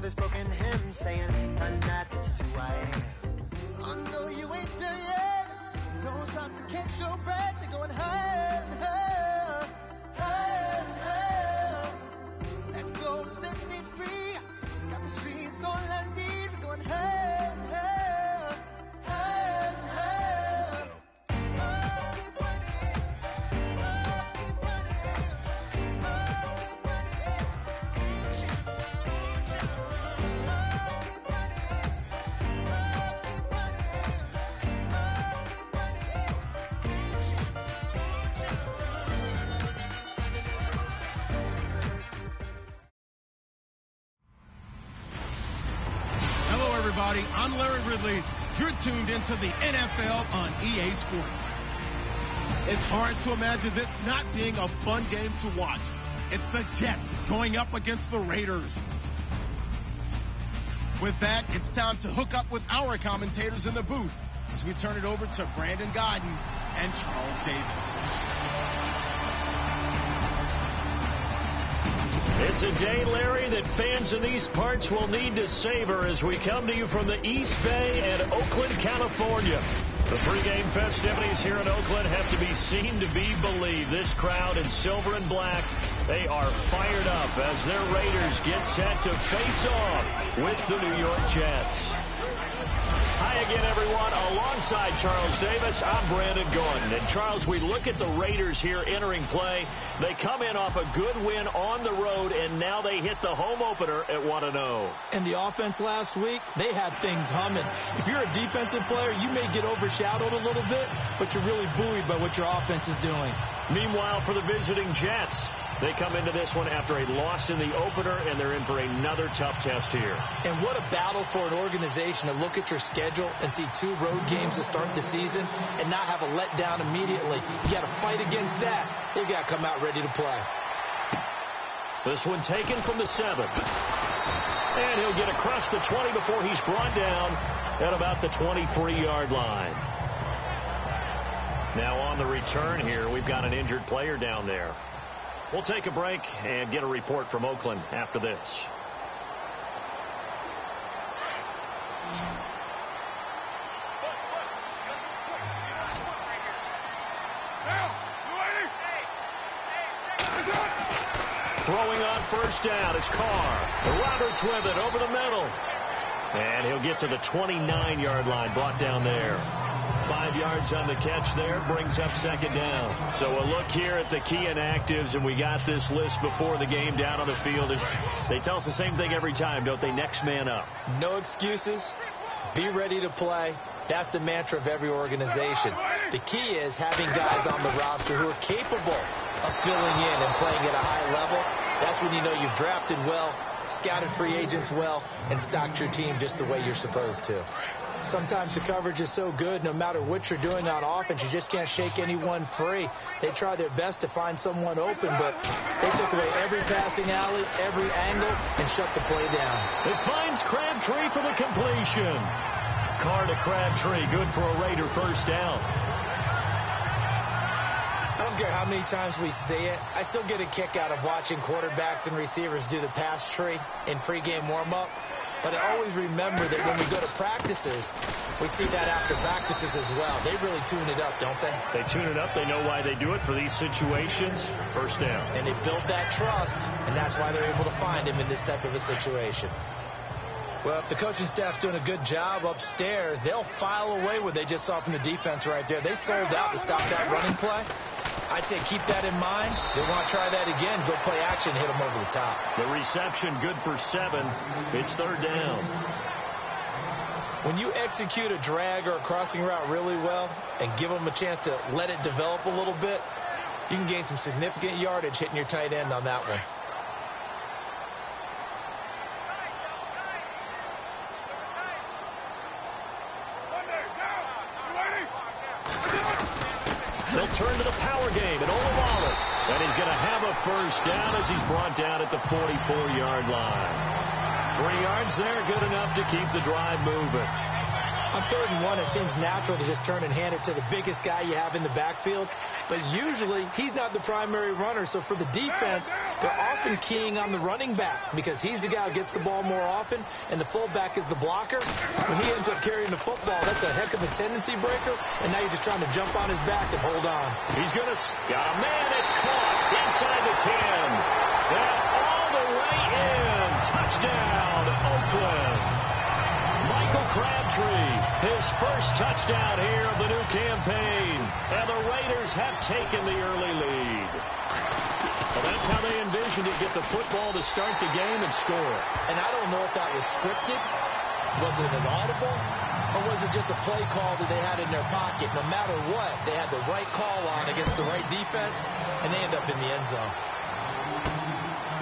this broken hymn saying, tonight this is who I am. I know you ain't there yet. Don't stop to catch your breath. You're going higher and higher, higher and higher. Let go, set me free. Got the streets all I need. We're going higher and higher, higher and higher. Keep running, keep running, keep running. Reach out, reach out. Keep running, keep running, keep running. Reach out, reach out. Hello, everybody. I'm Larry Ridley. You're tuned into the NFL on EA Sports. It's hard to imagine this not being a fun game to watch. It's the Jets going up against the Raiders. With that, it's time to hook up with our commentators in the booth as we turn it over to Brandon Godden and Charles Davis. It's a day, Larry, that fans in these parts will need to savor as we come to you from the East Bay and Oakland, California. The pregame festivities here in Oakland have to be seen to be believed. This crowd in silver and black, they are fired up as their Raiders get set to face off with the New York Jets. Hi again, everyone. Alongside Charles Davis, I'm Brandon Gordon. And, Charles, we look at the Raiders here entering play. They come in off a good win on the road, and now they hit the home opener at 1-0. And the offense last week, they had things humming. If you're a defensive player, you may get overshadowed a little bit, but you're really buoyed by what your offense is doing. Meanwhile, for the visiting Jets, they come into this one after a loss in the opener, and they're in for another tough test here. And what a battle for an organization to look at your schedule and see 2 road games to start the season and not have a letdown immediately. You got to fight against that. They've got to come out ready to play. This one taken from the 7. And he'll get across the 20 before he's brought down at about the 23-yard line. Now on the return here, we've got an injured player down there. We'll take a break and get a report from Oakland after this. Throwing on first down is Carr. Roberts with it over the middle. And he'll get to the 29-yard line, brought down there. 5 yards on the catch there, brings up second down. So a look here at the key inactives, and we got this list before the game down on the field. And they tell us the same thing every time, don't they? Next man up. No excuses. Be ready to play. That's the mantra of every organization. The key is having guys on the roster who are capable of filling in and playing at a high level. That's when you know you've drafted well, scouted free agents well, and stocked your team just the way you're supposed to. Sometimes the coverage is so good, no matter what you're doing on offense, you just can't shake anyone free. They try their best to find someone open, but they took away every passing alley, every angle, and shut the play down. It finds Crabtree for the completion. Carr to Crabtree, good for a Raider first down. I don't care how many times we see it. I still get a kick out of watching quarterbacks and receivers do the pass tree in pregame warm-up. But I always remember that when we go to practices, we see that after practices as well. They really tune it up, don't they? They tune it up. They know why they do it for these situations. First down. And they build that trust, and that's why they're able to find him in this type of a situation. Well, if the coaching staff's doing a good job upstairs, they'll file away what they just saw from the defense right there. They sold out to stop that running play. I'd say keep that in mind. They want to try that again. Go play action, hit them over the top. The reception good for 7. It's third down. When you execute a drag or a crossing route really well and give them a chance to let it develop a little bit, you can gain some significant yardage hitting your tight end on that one. They'll turn to the power game and Olawale. And he's going to have a first down as he's brought down at the 44-yard line. 3 yards there, good enough to keep the drive moving. On 3rd and 1, it seems natural to just turn and hand it to the biggest guy you have in the backfield. But usually, he's not the primary runner. So for the defense, they're often keying on the running back because he's the guy who gets the ball more often, and the fullback is the blocker. When he ends up carrying the football, that's a heck of a tendency breaker, and now you're just trying to jump on his back and hold on. He's going to got a man. It's caught inside the 10. That's all the way in. Touchdown, Oakland. Michael Crabtree, his first touchdown here of the new campaign. And the Raiders have taken the early lead. Well, that's how they envisioned it, get the football to start the game and score. And I don't know if that was scripted. Was it an audible? Or was it just a play call that they had in their pocket? No matter what, they had the right call on against the right defense, and they end up in the end zone.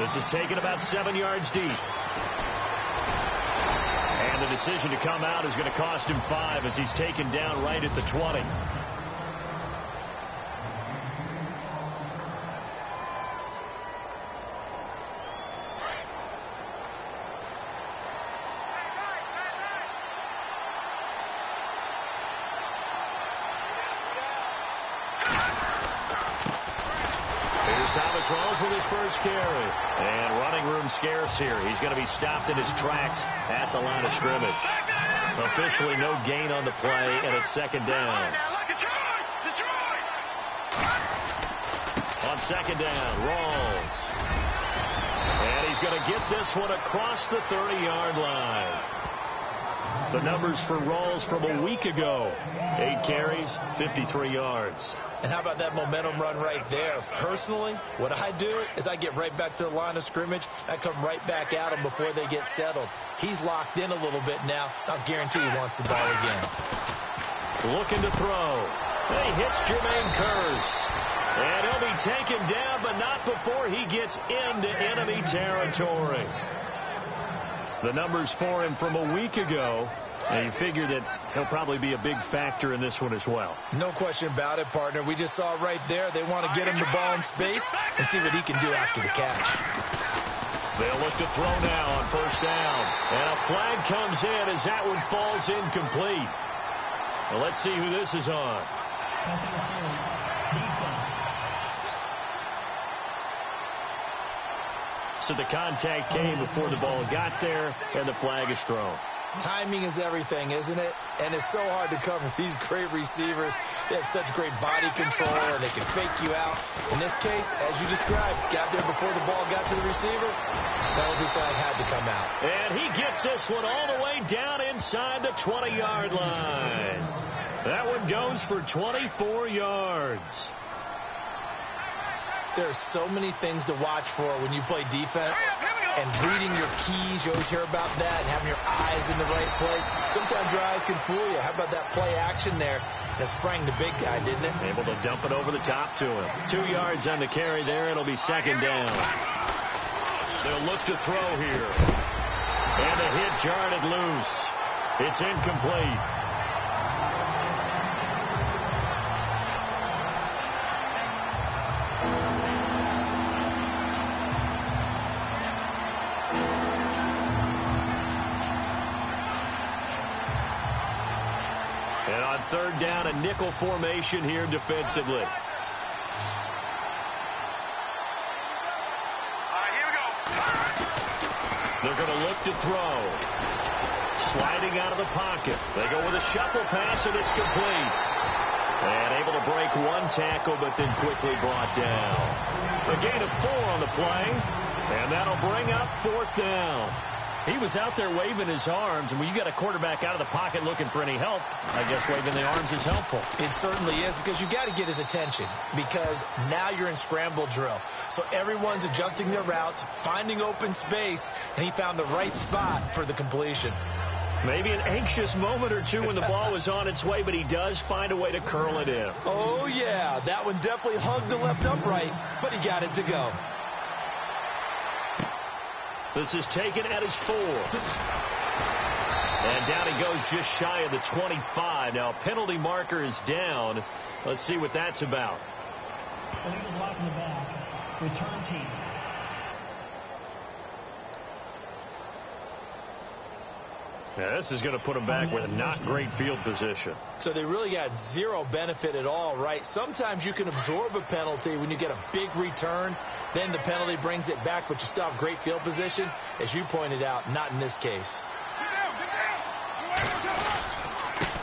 This is taken about 7 yards deep. And the decision to come out is going to cost him 5 as he's taken down right at the 20. Rolls with his first carry. And running room scarce here. He's going to be stopped in his tracks at the line of scrimmage. Officially no gain on the play, and it's 2nd down. On 2nd down, Rawls. And he's going to get this one across the 30-yard line. The numbers for Rawls from a week ago. 8 carries, 53 yards. And how about that momentum run right there? Personally, what I do is I get right back to the line of scrimmage. I come right back at him before they get settled. He's locked in a little bit now. I'll guarantee he wants the ball again. Looking to throw. He hits Jermaine Kearse. And he'll be taken down, but not before he gets into enemy territory. The numbers for him from a week ago. And you figure that he'll probably be a big factor in this one as well. No question about it, partner. We just saw right there. They want to get him the ball in space and see what he can do after the catch. They'll look to throw now on 1st down. And a flag comes in as that one falls incomplete. Well, let's see who this is on. So the contact came before the ball got there, and the flag is thrown. Timing is everything, isn't it? And it's so hard to cover these great receivers. They have such great body control, and they can fake you out. In this case, as you described, got there before the ball got to the receiver. Penalty flag had to come out. And he gets this one all the way down inside the 20-yard line. That one goes for 24 yards. There are so many things to watch for when you play defense. And reading your keys, you always hear about that, and having your eyes in the right place. Sometimes your eyes can fool you. How about that play action there? That sprang the big guy, didn't it? Able to dump it over the top to him. 2 yards on the carry there. It'll be 2nd down. They'll look to throw here. And the hit jarred it loose. It's incomplete. And on 3rd down, a nickel formation here defensively. They're going to look to throw. Sliding out of the pocket. They go with a shuffle pass, and it's complete. And able to break one tackle, but then quickly brought down. A gain of 4 on the play, and that'll bring up 4th down. He was out there waving his arms, and when you got a quarterback out of the pocket looking for any help, I guess waving the arms is helpful. It certainly is, because you got to get his attention, because now you're in scramble drill. So everyone's adjusting their routes, finding open space, and he found the right spot for the completion. Maybe an anxious moment or two when the ball was on its way, but he does find a way to curl it in. Oh, yeah, that one definitely hugged the left upright, but he got it to go. This is taken at his 4. And down he goes just shy of the 25. Now, a penalty marker is down. Let's see what that's about. Illegal block in the back. Return team. Yeah, this is going to put them back with a not great field position. So they really got zero benefit at all, right? Sometimes you can absorb a penalty when you get a big return. Then the penalty brings it back, but you still have great field position. As you pointed out, not in this case.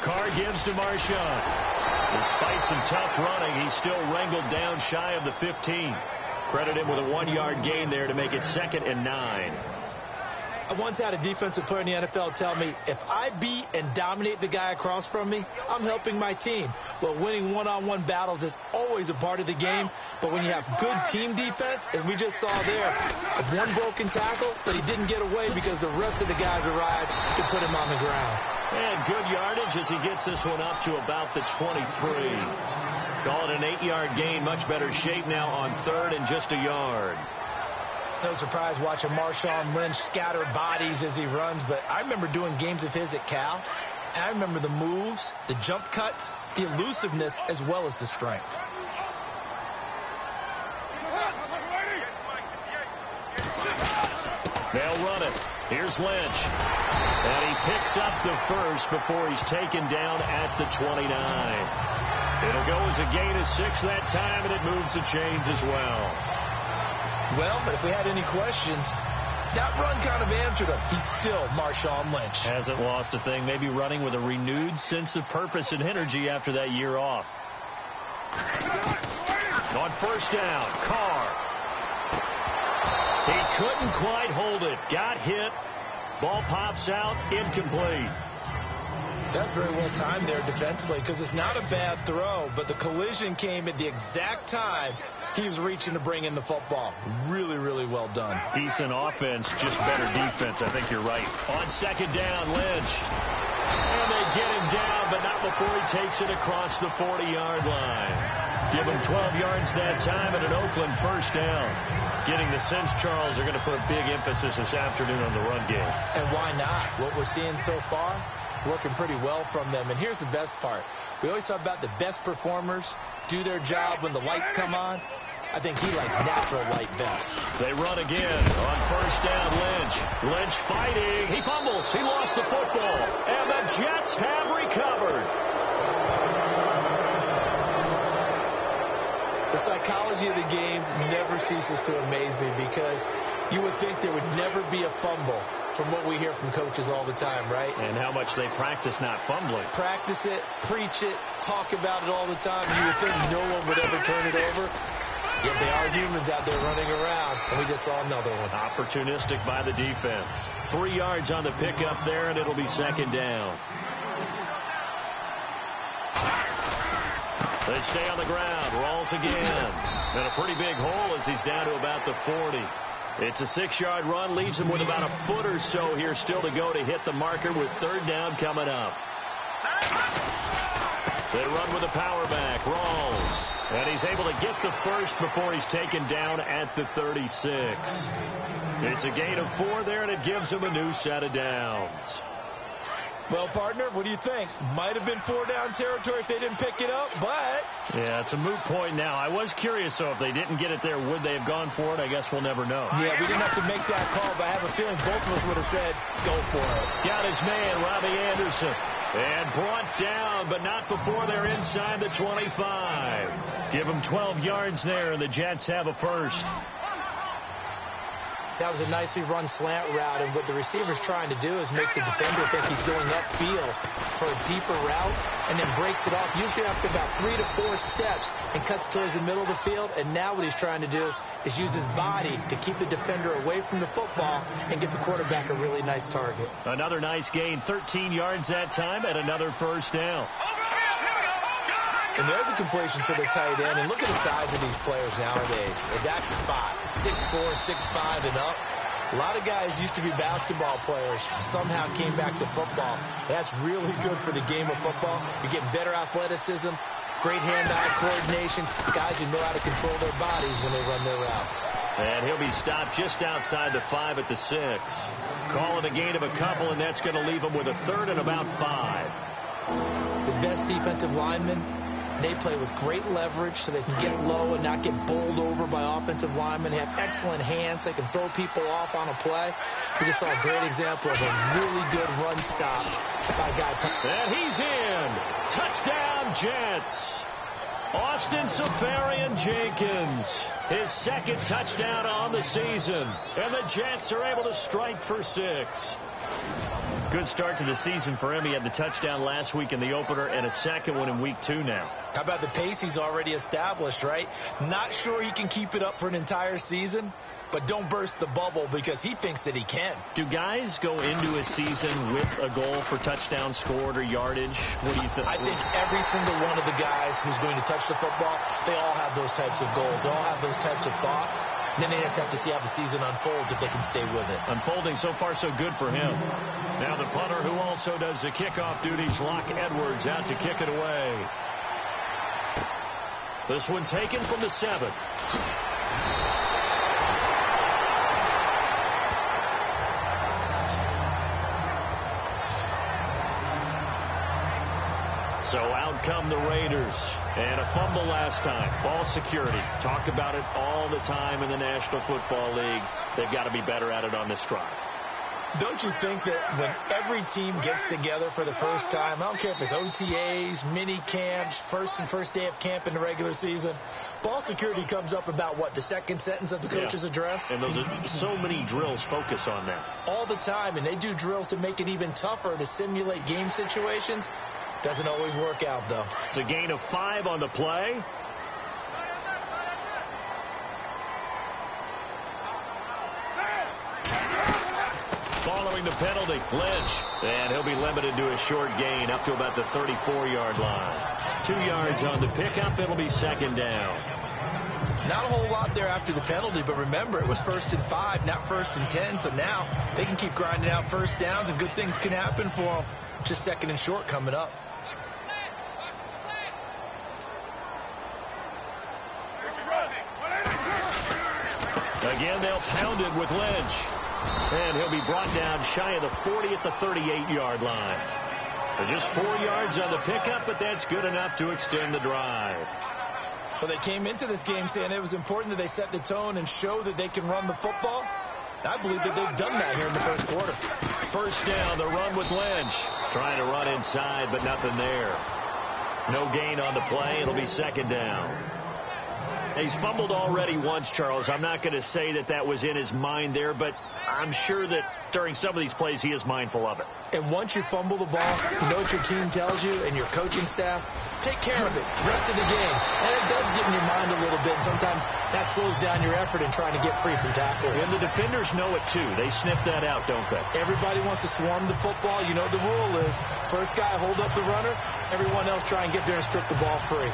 Carr gives to Marshawn. Despite some tough running, he's still wrangled down shy of the 15. Credit him with a 1-yard gain there to make it 2nd and 9. I once had a defensive player in the NFL tell me, if I beat and dominate the guy across from me, I'm helping my team. Well, winning one-on-one battles is always a part of the game, but when you have good team defense, as we just saw there, one broken tackle, but he didn't get away because the rest of the guys arrived to put him on the ground. And good yardage as he gets this one up to about the 23. Call it an 8-yard gain, much better shape now on 3rd and just a yard. No surprise watching Marshawn Lynch scatter bodies as he runs, but I remember doing games of his at Cal, and I remember the moves, the jump cuts, the elusiveness, as well as the strength. They'll run it. Here's Lynch. And he picks up the first before he's taken down at the 29. It'll go as a gain of 6 that time, and it moves the chains as well. Well, but if we had any questions, that run kind of answered him. He's still Marshawn Lynch. Hasn't lost a thing, maybe running with a renewed sense of purpose and energy after that year off. On 1st down, Carr. He couldn't quite hold it. Got hit. Ball pops out, incomplete. That's very well timed there defensively because it's not a bad throw, but the collision came at the exact time he was reaching to bring in the football. Really, really well done. Decent offense, just better defense. I think you're right. On 2nd down, Lynch. And they get him down, but not before he takes it across the 40-yard line. Give him 12 yards that time and an Oakland 1st down. Getting the sense, Charles, are going to put a big emphasis this afternoon on the run game. And why not? What we're seeing so far, working pretty well from them. And here's the best part. We always talk about the best performers do their job when the lights come on. I think he likes natural light best. They run again on 1st down, Lynch. Lynch fighting. He fumbles. He lost the football. And the Jets have recovered. The psychology of the game never ceases to amaze me because you would think there would never be a fumble from what we hear from coaches all the time, right? And how much they practice not fumbling. Practice it, preach it, talk about it all the time. You would think no one would ever turn it over. Yet they are humans out there running around, and we just saw another one. Opportunistic by the defense. 3 yards on the pickup there, and it'll be 2nd down. They stay on the ground. Rolls again. And a pretty big hole as he's down to about the 40. It's a 6-yard run. Leaves him with about a foot or so here still to go to hit the marker with 3rd down coming up. They run with a power back. Rawls. And he's able to get the first before he's taken down at the 36. It's a gain of 4 there, and it gives him a new set of downs. Well, partner, what do you think? Might have been 4-down territory if they didn't pick it up, but... Yeah, it's a moot point now. I was curious, though, if they didn't get it there, would they have gone for it? I guess we'll never know. Yeah, we didn't have to make that call, but I have a feeling both of us would have said, go for it. Got his man, Robbie Anderson. And brought down, but not before they're inside the 25. Give them 12 yards there, and the Jets have a first. That was a nicely run slant route, and what the receiver's trying to do is make the defender think he's going upfield for a deeper route, and then breaks it off, usually after about 3 to 4 steps, and cuts towards the middle of the field. And now what he's trying to do is use his body to keep the defender away from the football and give the quarterback a really nice target. Another nice gain, 13 yards that time, and another 1st down. And there's a completion to the tight end. And look at the size of these players nowadays. At that spot, 6'4", 6'5", and up. A lot of guys used to be basketball players, somehow came back to football. That's really good for the game of football. You're getting better athleticism, great hand-eye coordination, guys who know how to control their bodies when they run their routes. And he'll be stopped just outside the 5 at the 6. Call it a gain of a couple, and that's going to leave him with a 3rd and about 5. The best defensive lineman They play with great leverage so they can get low and not get bowled over by offensive linemen. They have excellent hands. They can throw people off on a play. We just saw a great example of a really good run stop by a guy. And he's in. Touchdown, Jets. Austin Safarian-Jenkins, his second touchdown on the season. And the Jets are able to strike for 6. Good start to the season for him. He had the touchdown last week in the opener and a second one in week 2 now. How about the pace he's already established, right? Not sure he can keep it up for an entire season, but don't burst the bubble because he thinks that he can. Do guys go into a season with a goal for touchdown scored or yardage? What do you think? I think every single one of the guys who's going to touch the football, they all have those types of goals. They all have those types of thoughts. And then they just have to see how the season unfolds if they can stay with it. Unfolding so far so good for him. Now the punter who also does the kickoff duties, Locke Edwards, out to kick it away. This one taken from the 7. So out come the Raiders. And a fumble last time. Ball security. Talk about it all the time in the National Football League. They've got to be better at it on this drive. Don't you think that when every team gets together for the first time, I don't care if it's OTAs, mini camps, first day of camp in the regular season, ball security comes up about what, the second sentence of the coach's address? And those are so many drills focus on that. All the time, and they do drills to make it even tougher to simulate game situations. Doesn't always work out, though. It's a gain of 5 on the play. Following the penalty, Lynch. And he'll be limited to a short gain up to about the 34-yard line. 2 yards on the pickup. It'll be second down. Not a whole lot there after the penalty, but remember, it was 1st and 5, not 1st and 10. So now they can keep grinding out first downs, and good things can happen for them. Just 2nd and short coming up. Again, they'll pound it with Lynch. And he'll be brought down shy of the 40 at the 38-yard line. Just 4 yards on the pickup, but that's good enough to extend the drive. Well, they came into this game saying it was important that they set the tone and show that they can run the football. I believe that they've done that here in the first quarter. First down, the run with Lynch. Trying to run inside, but nothing there. No gain on the play. It'll be second down. He's fumbled already once, Charles. I'm not going to say that that was in his mind there, but I'm sure that during some of these plays he is mindful of it. And once you fumble the ball, you know what your team tells you and your coaching staff? Take care of it. Rest of the game. And it does get in your mind a little bit. Sometimes that slows down your effort in trying to get free from tackles. And the defenders know it, too. They sniff that out, don't they? Everybody wants to swarm the football. You know what the rule is. First guy, hold up the runner. Everyone else try and get there and strip the ball free.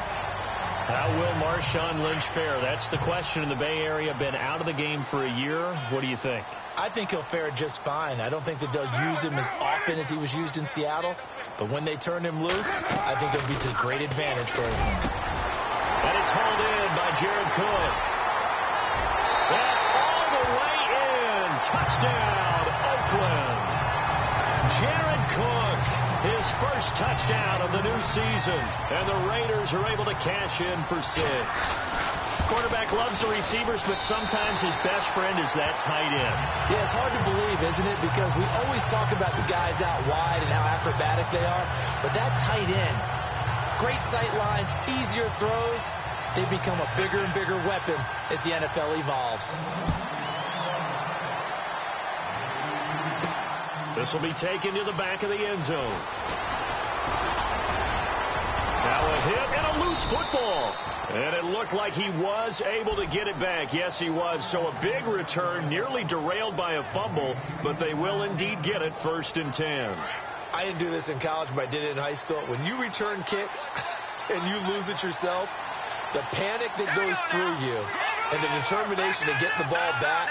How will Marshawn Lynch fare? That's the question in the Bay Area. Been out of the game for a year. What do you think? I think he'll fare just fine. I don't think that they'll use him as often as he was used in Seattle. But when they turn him loose, I think it'll be to great advantage for him. And it's hauled in by Jared Cook. And all the way in. Touchdown, Oakland. Jared Cook, his first touchdown of the new season. And the Raiders are able to cash in for 6. Quarterback loves the receivers, but sometimes his best friend is that tight end. Yeah, it's hard to believe, isn't it? Because we always talk about the guys out wide and how acrobatic they are. But that tight end, great sight lines, easier throws, they become a bigger and bigger weapon as the NFL evolves. This will be taken to the back of the end zone. Now a hit and a loose football. And it looked like he was able to get it back. Yes, he was. So a big return, nearly derailed by a fumble, but they will indeed get it 1st and 10. I didn't do this in college, but I did it in high school. When you return kicks and you lose it yourself, the panic that goes through you and the determination to get the ball back,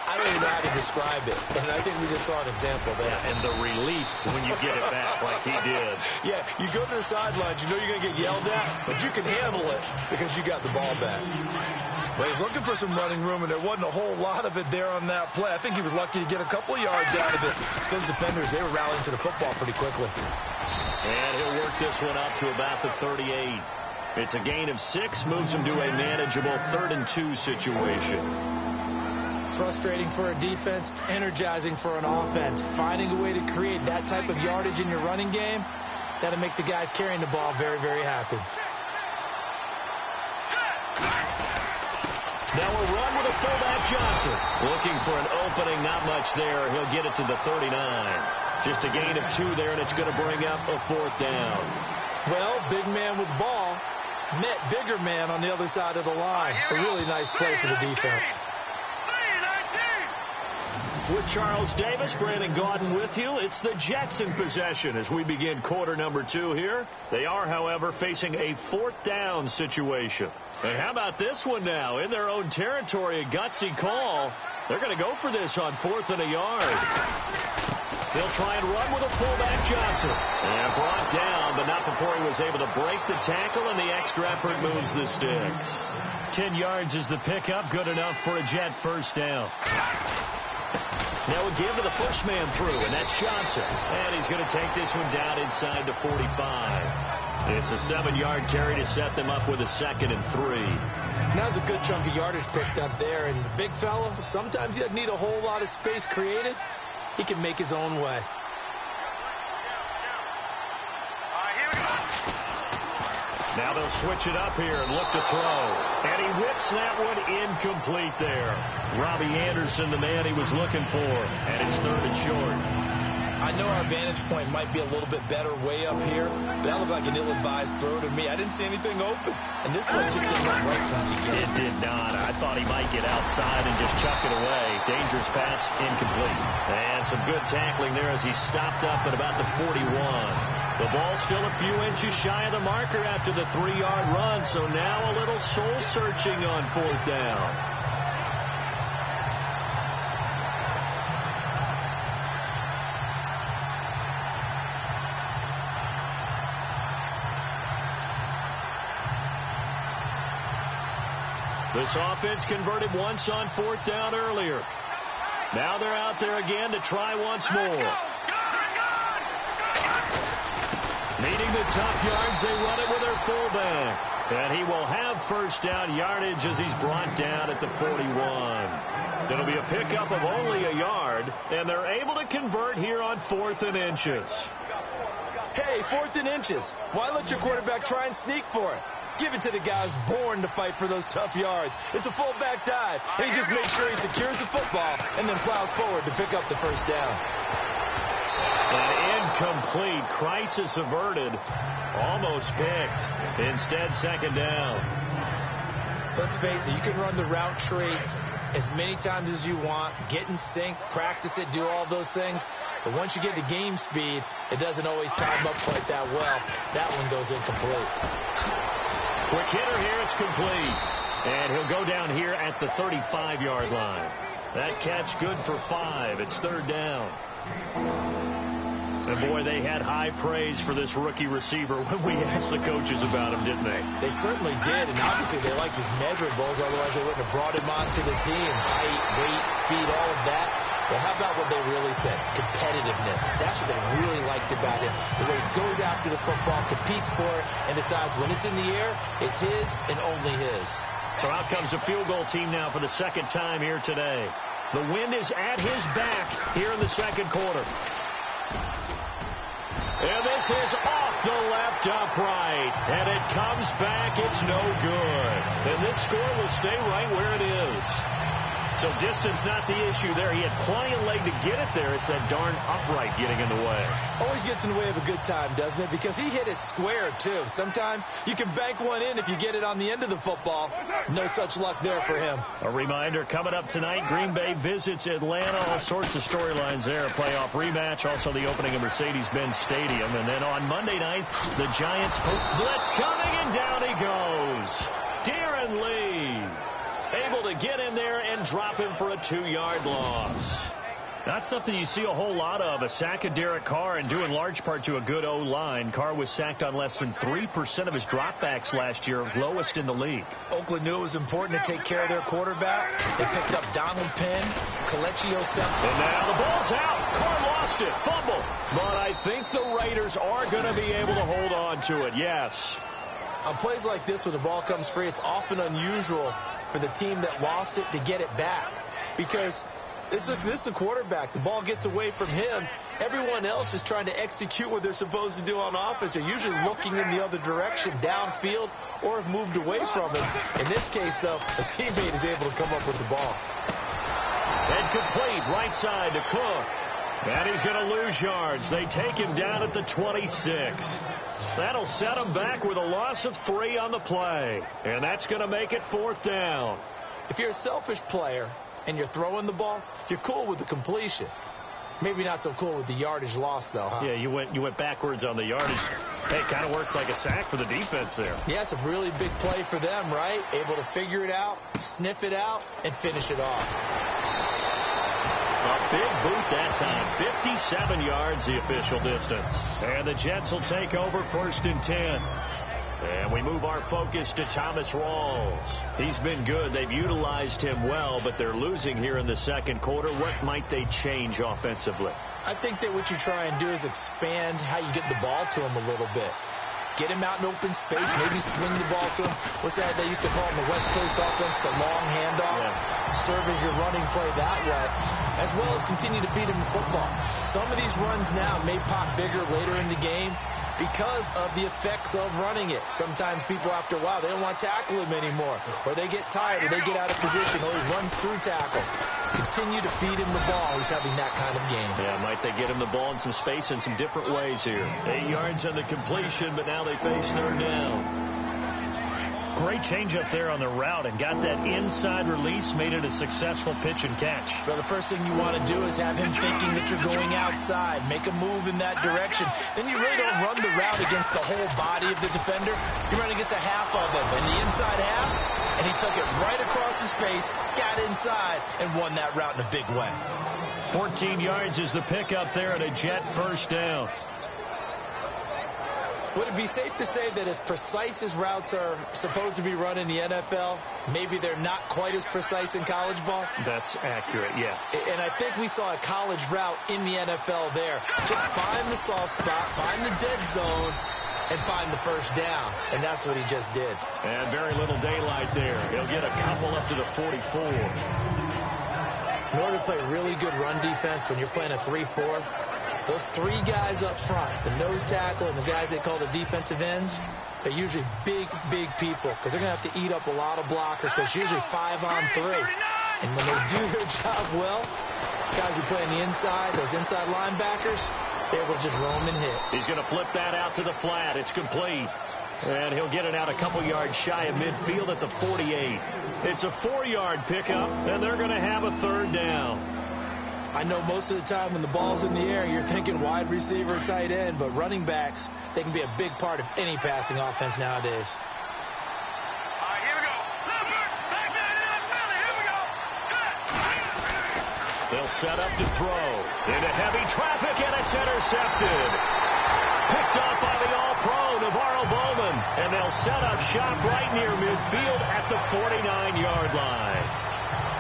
I don't even know how to describe it. And I think we just saw an example there. Yeah, and the relief when you get it back like he did. Yeah, you go to the sidelines, you know you're going to get yelled at, but you can handle it because you got the ball back. Well, he's looking for some running room, and there wasn't a whole lot of it there on that play. I think he was lucky to get a couple of yards out of it. Those defenders, they were rallying to the football pretty quickly. And he'll work this one up to about the 38. It's a gain of 6, moves him to a manageable 3rd and 2 situation. Frustrating for a defense, energizing for an offense. Finding a way to create that type of yardage in your running game, that'll make the guys carrying the ball very, very happy. Now a run with a fullback Johnson. Looking for an opening, not much there. He'll get it to the 39. Just a gain of 2 there, and it's going to bring up a 4th down. Well, big man with ball met bigger man on the other side of the line. A really nice play for the defense. With Charles Davis, Brandon Gaudin with you. It's the Jets in possession as we begin quarter number 2 here. They are, however, facing a 4th down situation. And how about this one now? In their own territory, a gutsy call. They're going to go for this on 4th and a yard. They'll try and run with a fullback Johnson. And brought down, but not before he was able to break the tackle, and the extra effort moves the sticks. 10 yards is the pickup. Good enough for a Jet first down. Now a give to the push man through, and that's Johnson. And he's going to take this one down inside the 45. It's a 7-yard carry to set them up with a 2nd and 3. Now there's a good chunk of yardage picked up there. And the big fella, sometimes he doesn't need a whole lot of space created. He can make his own way. Now they'll switch it up here and look to throw. And he whips that one incomplete there. Robbie Anderson, the man he was looking for. And it's 3rd and short. I know our vantage point might be a little bit better way up here, but that looked like an ill-advised throw to me. I didn't see anything open. And this play just didn't look right from the beginning. It did not. I thought he might get outside and just chuck it away. Dangerous pass, incomplete. And some good tackling there as he stopped up at about the 41. The ball still a few inches shy of the marker after the 3-yard run, so now a little soul-searching on 4th down. This offense converted once on 4th down earlier. Now they're out there again to try once more. Needing the tough yards, they run it with their fullback. And he will have first down yardage as he's brought down at the 41. It'll be a pickup of only a yard, and they're able to convert here on 4th and inches. Hey, 4th and inches. Why let your quarterback try and sneak for it? Give it to the guy who's born to fight for those tough yards. It's a fullback dive, and he just makes sure he secures the football and then plows forward to pick up the first down. An incomplete. Crisis averted. Almost picked. Instead, 2nd down. Let's face it, you can run the route tree as many times as you want, get in sync, practice it, do all those things. But once you get to game speed, it doesn't always time up quite that well. That one goes incomplete. Quick hitter here, it's complete. And he'll go down here at the 35-yard line. That catch good for 5. It's 3rd down. And boy, they had high praise for this rookie receiver when we asked the coaches about him, didn't they? They certainly did, and obviously they liked his measurables, otherwise they wouldn't have brought him onto the team. Height, weight, speed, all of that. But how about what they really said? Competitiveness. That's what they really liked about him. The way he goes after the football, competes for it, and decides when it's in the air, it's his and only his. So out comes a field goal team now for the 2nd time here today. The wind is at his back here in the 2nd quarter. And this is off the left upright. And it comes back. It's no good. And this score will stay right where it is. So distance not the issue there. He had plenty of leg to get it there. It's that darn upright getting in the way. Always gets in the way of a good time, doesn't it? Because he hit it square, too. Sometimes you can bank one in if you get it on the end of the football. No such luck there for him. A reminder, coming up tonight, Green Bay visits Atlanta. All sorts of storylines there. A playoff rematch. Also the opening of Mercedes-Benz Stadium. And then on Monday night, the Giants blitz coming, and down he goes. Darren Lee able to get in there and drop him for a 2-yard loss. Not something you see a whole lot of. A sack of Derek Carr, and due in large part to a good O-line. Carr was sacked on less than 3% of his dropbacks last year, lowest in the league. Oakland knew it was important to take care of their quarterback. They picked up Donald Penn, Kelechi Osemele. And now the ball's out. Carr lost it. Fumble. But I think the Raiders are going to be able to hold on to it. Yes. On plays like this, when the ball comes free, it's often unusual for the team that lost it to get it back. Because this is the quarterback. The ball gets away from him. Everyone else is trying to execute what they're supposed to do on offense. They're usually looking in the other direction, downfield, or have moved away from him. In this case, though, a teammate is able to come up with the ball. And complete right side to Cook. And he's going to lose yards. They take him down at the 26. That'll set him back with a loss of 3 on the play. And that's going to make it 4th down. If you're a selfish player and you're throwing the ball, you're cool with the completion. Maybe not so cool with the yardage loss, though, huh? Yeah, you went backwards on the yardage. Hey, it kind of works like a sack for the defense there. Yeah, it's a really big play for them, right? Able to figure it out, sniff it out, and finish it off. A big boot that time. 57 yards, the official distance. And the Jets will take over 1st and 10. And we move our focus to Thomas Rawls. He's been good. They've utilized him well, but they're losing here in the second quarter. What might they change offensively? I think that what you try and do is expand how you get the ball to him a little bit. Get him out in open space, maybe swing the ball to him. What's that they used to call in the West Coast offense, the long handoff? Yeah. Serve as your running play that way, as well as continue to feed him the football. Some of these runs now may pop bigger later in the game because of the effects of running it. Sometimes people, after a while, they don't want to tackle him anymore, or they get tired, or they get out of position, or he runs through tackles. Continue to feed him the ball. He's having that kind of game. Yeah, might they get him the ball in some space in some different ways here. 8 yards on the completion, but now they face 3rd down. Great change up there on the route and got that inside release, made it a successful pitch and catch. Well, the first thing you want to do is have him thinking that you're going outside, make a move in that direction. Then you really don't run the route against the whole body of the defender. You run against a half of them, and the inside half, and he took it right across his face, got inside, and won that route in a big way. 14 yards is the pickup there, and a Jet 1st down. Would it be safe to say that as precise as routes are supposed to be run in the NFL, maybe they're not quite as precise in college ball? That's accurate, yeah. And I think we saw a college route in the NFL there. Just find the soft spot, find the dead zone, and find the 1st down. And that's what he just did. And very little daylight there. He'll get a couple up to the 44. In order to play really good run defense when you're playing a 3-4, those 3 guys up front, the nose tackle and the guys they call the defensive ends, they're usually big, big people because they're going to have to eat up a lot of blockers. There's usually 5 on 3. And when they do their job well, guys who play on the inside, those inside linebackers, they're able to just roam and hit. He's going to flip that out to the flat. It's complete. And he'll get it out a couple yards shy of midfield at the 48. It's a 4-yard pickup, and they're going to have a 3rd down. I know most of the time when the ball's in the air, you're thinking wide receiver, tight end, but running backs, they can be a big part of any passing offense nowadays. All right, here we go. Back down in the belly. Here we go. Set. They'll set up to throw. Into heavy traffic, and it's intercepted. Picked up by the All-Pro, Navarro Bowman. And they'll set up shop right near midfield at the 49-yard line.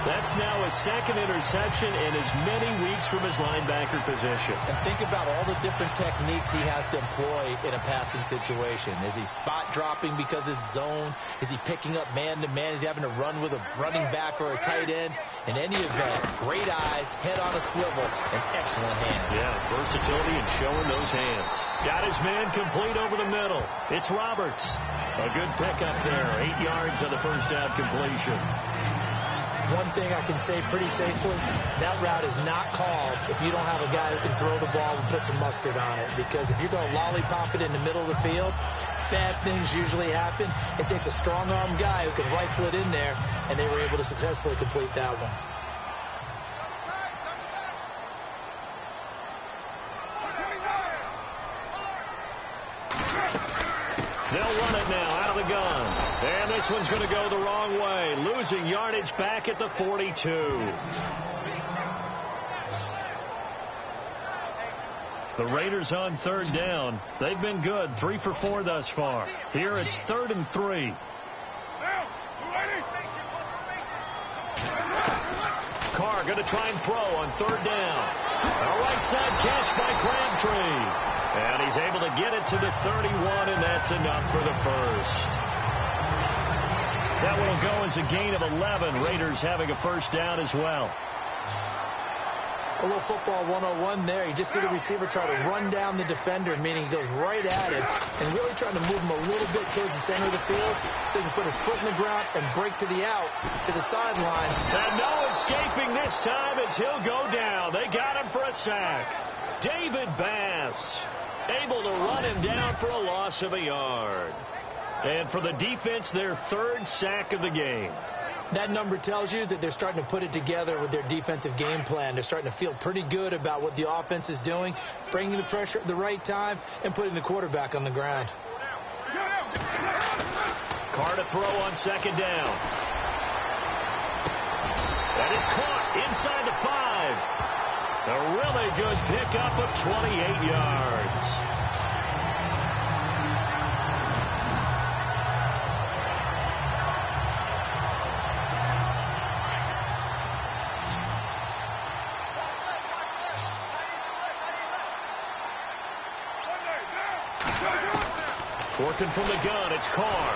That's now his 2nd interception in as many weeks from his linebacker position. And think about all the different techniques he has to employ in a passing situation. Is he spot dropping because it's zone? Is he picking up man-to-man? Is he having to run with a running back or a tight end? In any event, great eyes, head on a swivel, and excellent hands. Yeah, versatility and showing those hands. Got his man complete over the middle. It's Roberts. A good pickup there. 8 yards on the 1st down completion. One thing I can say pretty safely, that route is not called if you don't have a guy who can throw the ball and put some mustard on it. Because if you're going to lollipop it in the middle of the field, bad things usually happen. It takes a strong-arm guy who can rifle it in there, and they were able to successfully complete that one. They'll run it now out of the gun. And this one's going to go the wrong way. Losing yardage back at the 42. The Raiders on third down. They've been good, 3 for 4 thus far. Here it's 3rd and 3. Carr going to try and throw on third down. A right side catch by Crabtree. And he's able to get it to the 31, and that's enough for the first. That one will go as a gain of 11. Raiders having a first down as well. A little football 101 there. You just see the receiver try to run down the defender, meaning he goes right at him and really trying to move him a little bit towards the center of the field so he can put his foot in the ground and break to the out, to the sideline. And no escaping this time as he'll go down. They got him for a sack. David Bass able to run him down for a loss of a yard. And for the defense, their 3rd sack of the game. That number tells you that they're starting to put it together with their defensive game plan. They're starting to feel pretty good about what the offense is doing, bringing the pressure at the right time, and putting the quarterback on the ground. Carr to throw on second down. That is caught inside the 5. A really good pickup of 28 yards. Working from the gun, it's Carr.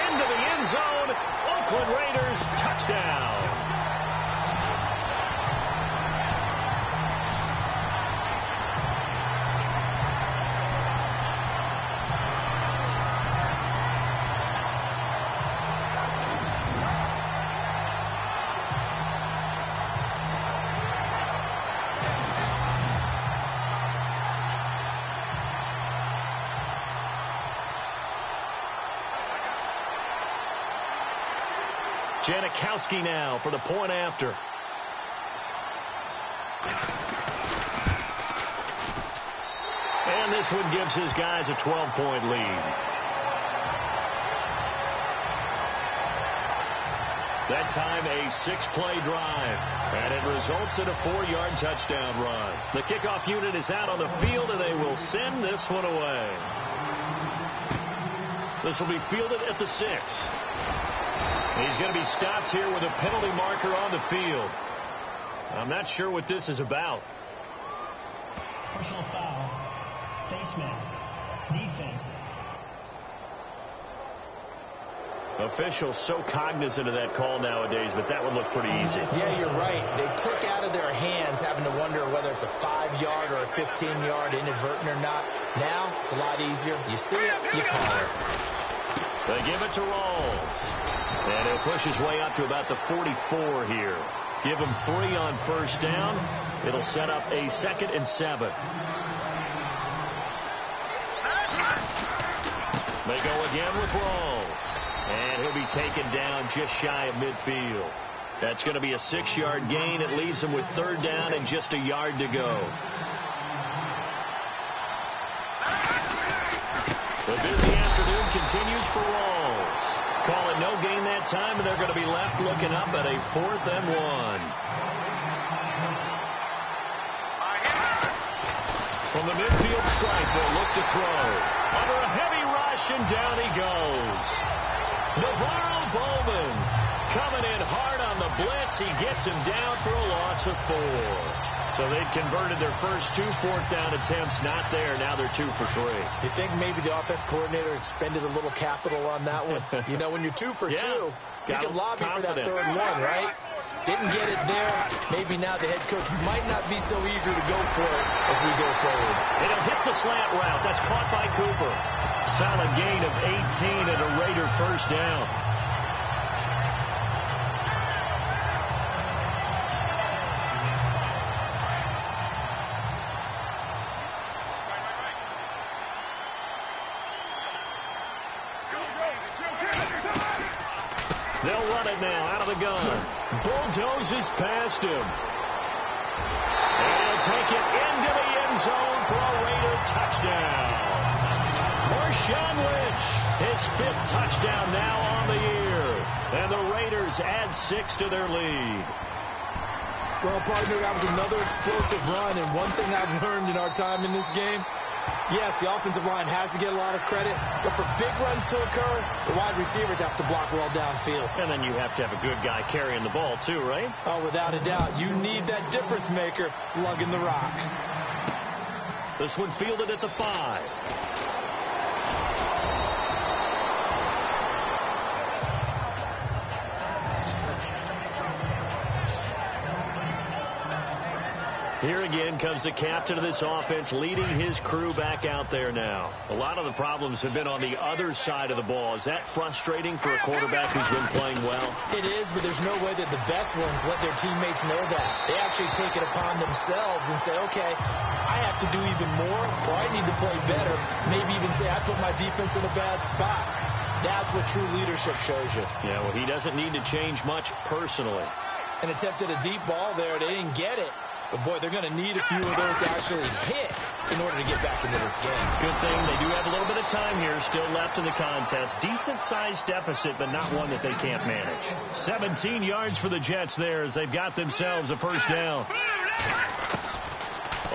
Into the end zone. Oakland Raiders touchdown. Janikowski now for the point after. And this one gives his guys a 12-point lead. That time a 6-play drive. And it results in a 4-yard touchdown run. The kickoff unit is out on the field, and they will send this one away. This will be fielded at the 6. He's going to be stopped here with a penalty marker on the field. I'm not sure what this is about. Personal foul. Face mask. Defense. Officials so cognizant of that call nowadays, but that would look pretty easy. Yeah, you're right. They took out of their hands having to wonder whether it's a 5-yard or a 15-yard inadvertent or not. Now, it's a lot easier. You see it, you call it. They give it to Rawls. And he'll push his way up to about the 44 here. Give him 3 on first down. It'll set up a 2nd and 7. They go again with Rawls. And he'll be taken down just shy of midfield. That's going to be a 6-yard gain. It leaves him with 3rd down and just a yard to go. The busy afternoon continues for Rawls. Call it no gain that time, and they're going to be left looking up at a 4th and 1. From the midfield stripe, they'll look to throw. Under a heavy rush, and down he goes. Navarro Bowman coming in hard on the blitz. He gets him down for a loss of 4. So they've converted their first 2 4th-down attempts. Not there. Now they're 2 for 3. You think maybe the offense coordinator expended a little capital on that one? You know, when you're 2 for 2, you can lobby for that 3rd one, right? Didn't get it there. Maybe now the head coach might not be so eager to go for it as we go forward. It'll hit the slant route. That's caught by Cooper. Solid gain of 18 and a Raider first down. They'll run it now out of the gun. Bulldozes past him. And he'll take it into the end zone for a Raider touchdown. Marshawn Lynch, his 5th touchdown now on the year. And the Raiders add 6 to their lead. Well, partner, that was another explosive run, and one thing I've learned in our time in this game, yes, the offensive line has to get a lot of credit, but for big runs to occur, the wide receivers have to block well downfield. And then you have to have a good guy carrying the ball too, right? Oh, without a doubt. You need that difference maker lugging the rock. This one fielded at the 5. Here again comes the captain of this offense leading his crew back out there now. A lot of the problems have been on the other side of the ball. Is that frustrating for a quarterback who's been playing well? It is, but there's no way that the best ones let their teammates know that. They actually take it upon themselves and say, okay, I have to do even more, or I need to play better. Maybe even say, I put my defense in a bad spot. That's what true leadership shows you. Yeah, well, he doesn't need to change much personally. And attempted a deep ball there. They didn't get it. But, boy, they're going to need a few of those to actually hit in order to get back into this game. Good thing they do have a little bit of time here still left in the contest. Decent-sized deficit, but not one that they can't manage. 17 yards for the Jets there as they've got themselves a first down.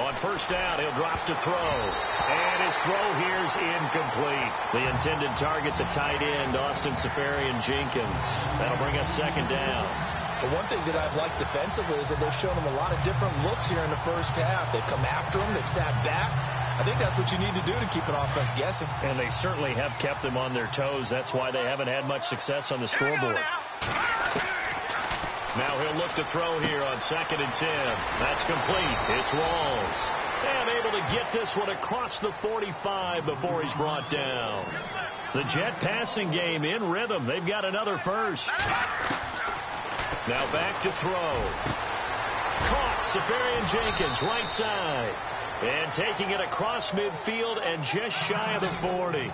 On first down, he'll drop to throw. And his throw here's incomplete. The intended target, the tight end, Austin Seferian-Jenkins. That'll bring up second down. But one thing that I've liked defensively is that they've shown them a lot of different looks here in the first half. They've come after them. They've sat back. I think that's what you need to do to keep an offense guessing. And they certainly have kept them on their toes. That's why they haven't had much success on the scoreboard. Now he'll look to throw here on 2nd and 10. That's complete. It's Rawls. And able to get this one across the 45 before he's brought down. The Jet passing game in rhythm. They've got another first. Now back to throw. Caught. Seferian-Jenkins, right side. And taking it across midfield and just shy of the 40.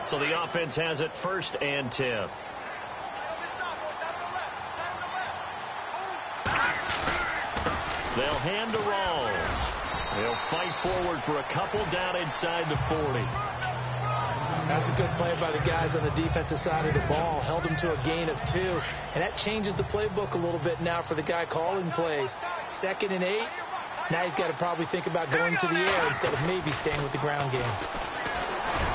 So the offense has it 1st and 10. They'll hand to Rawls. They'll fight forward for a couple down inside the 40. That's a good play by the guys on the defensive side of the ball. Held them to a gain of 2. And that changes the playbook a little bit now for the guy calling plays. 2nd and 8. Now he's got to probably think about going to the air instead of maybe staying with the ground game.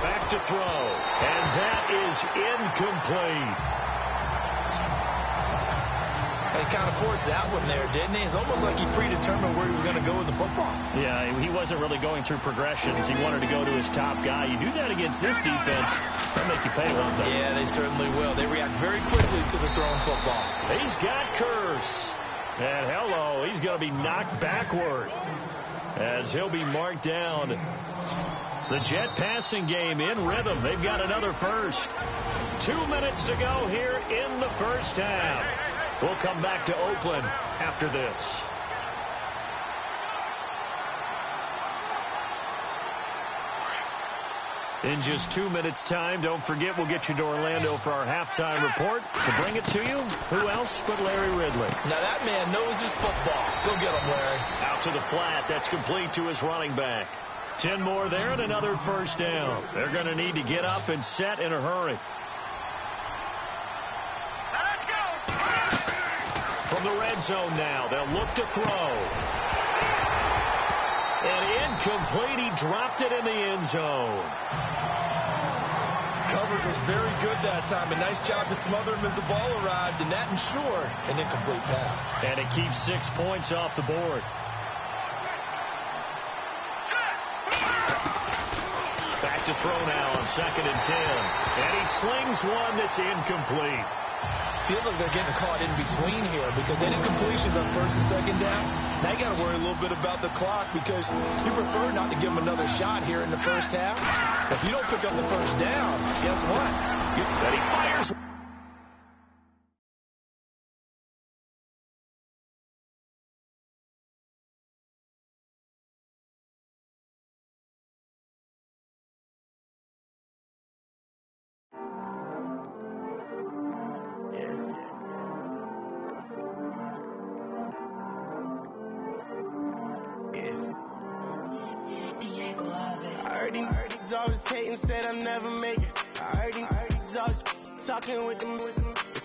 Back to throw. And that is incomplete. He kind of forced that one there, didn't he? It's almost like he predetermined where he was going to go with the football. Yeah, he wasn't really going through progressions. He wanted to go to his top guy. You do that against this defense, they'll make you pay, won't they? Yeah, they certainly will. They react very quickly to the thrown football. He's got Curse. And hello, he's going to be knocked backward as he'll be marked down. The Jet passing game in rhythm. They've got another first. 2 minutes to go here in the first half. We'll come back to Oakland after this. In just 2 minutes' time, don't forget we'll get you to Orlando for our halftime report. To bring it to you, who else but Larry Ridley? Now that man knows his football. Go get him, Larry. Out to the flat. That's complete to his running back. 10 more there and another first down. They're going to need to get up and set in a hurry. From the red zone now, they'll look to throw. And incomplete, he dropped it in the end zone. Coverage was very good that time. A nice job to smother him as the ball arrived, and that ensured an incomplete pass. And it keeps 6 points off the board. Back to throw now on 2nd and 10. And he slings one that's incomplete. Feels like they're getting caught in between here because any completions on 1st and 2nd down, now you got to worry a little bit about the clock because you prefer not to give them another shot here in the first half. If you don't pick up the first down, guess what? Then he fires. I heard he's always hating, said I'll never make it. I heard he's always talking with them.